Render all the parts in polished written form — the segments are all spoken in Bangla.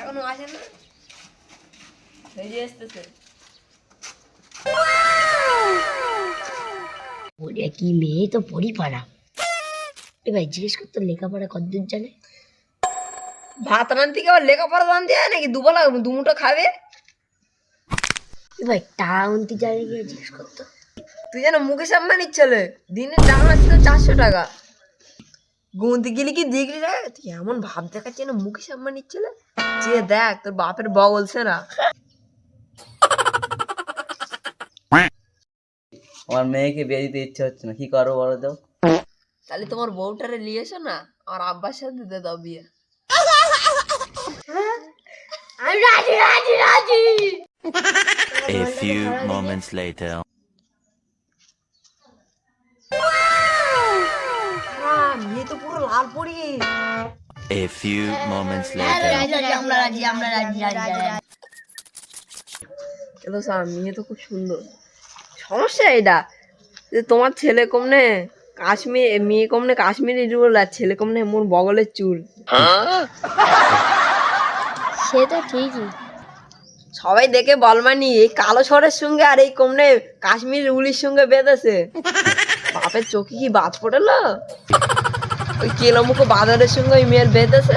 এখনো আসে না, বেরিয়ে আসতেছে। ওরে কি মেয়ে তো পরিপাড়া। এ ভাই জিজ্ঞেস করতো লেখাপড়া কতদূর জানে? ভাত রান্তি কি আবার লেখাপড়া জানতে হয় নাকি? দুবেলা দুমুটো খাবে। এ ভাই টাউন তুই জানে গিয়ে জিজ্ঞেস করতো। তুই যেন মুকেশ আম্বানির ছেলে, দিনের টাকা আসছে 400 টাকা। গুনতে গেলি কি দেখলি রে? তুই এমন ভাব দেখাচ্ছি না মুকেশ আম্বানির ছেলে। যে দেখ তোর বাপের বলছে না। আমার মেয়েকে বিয়ে দিতে ইচ্ছে হচ্ছে না, কি করবো বলো তো? তাহলে তোমার বউটারে নিয়ে এসো না, আমার আব্বার সাথে দিয়ে দাও বিয়ে। আমি রাজি রাজি রাজি। A few moments later. মেয়ে তো পুরো লাল পড়ি। A few moments later. আমরা রাজি আমরা রাজি রাজি। কিন্তু স্যার মেয়ে তো খুব সুন্দর। সমস্যা এটা যে তোমার ছেলে কমনে কাশ্মীর, মেয়ে কমনে কাশ্মীরি রুল, আর ছেলে কমনে মোর বগলের চুল। সে তো ঠিকই। সবাই দেখে বলমানি এই কালো সরের সঙ্গে আর এই কমনে কাশ্মীর উলির সঙ্গে বেঁধেছে। বাপের চোখে কি বাদ পড়লো? ওই কেলোমুখো বাজারের সঙ্গে ওই মেয়ের বেঁধেছে।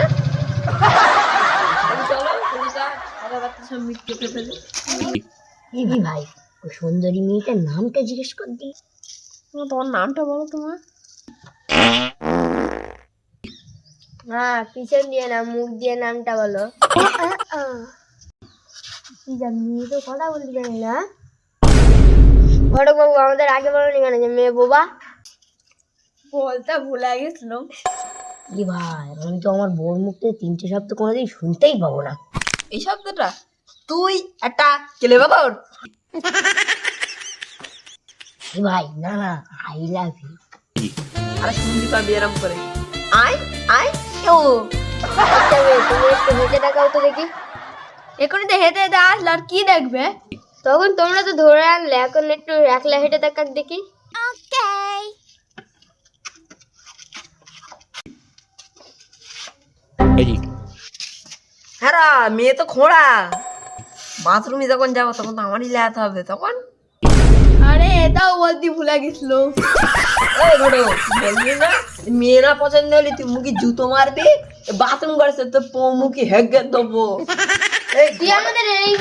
চলো কথাবার্তা সব মিটকে ফেলে। এ ভাই ওই সুন্দরী মেয়েটার নামটা জিজ্ঞেস কর দি। তোমার নামটা বলো তোমার। হ্যাঁ পিছন দিয়ে না মুখ দিয়ে নামটা বলো। কি জানি মেয়ে তো কথা বলতে জানি না। ঘটক বাবু আমাদের আগে বলোনি কেন যে মেয়ে বোবা? বলতে ভুলে গেছিল। কি ভাই আমি তো আমার বউর মুখ থেকে 3টে শব্দ কোনোদিন শুনতেই পাবো না। এই শব্দটা তুই একটা কেলে বাবর। কি ভাই না না আই লাভ ইউ। আরে শুনতে পাবি এরম করে আই আই ও। তুমি একটু হেঁটে দেখাও তো দেখি। এখনই তো হেঁটে হেঁটে আসলে আর কি দেখবে? তখন তোমরা তো ধরে আনলে, এখন একটু একলা হেঁটে দেখাক দেখি। হ্যাঁ রা, মেয়ে তো খোঁড়া। বাথরুমে যখন যাবো তখন তো আমারই লেহাতে হবে তখন। আরে এটাও বলতে ভুলে গেছিল। এই ঘটো বলবি না মেয়ে না পছন্দ হলে তুই মুখে জুতো মারবি, বাথরুম করেছে তো মুখে হেগে দেবো। তুই আমাদের এই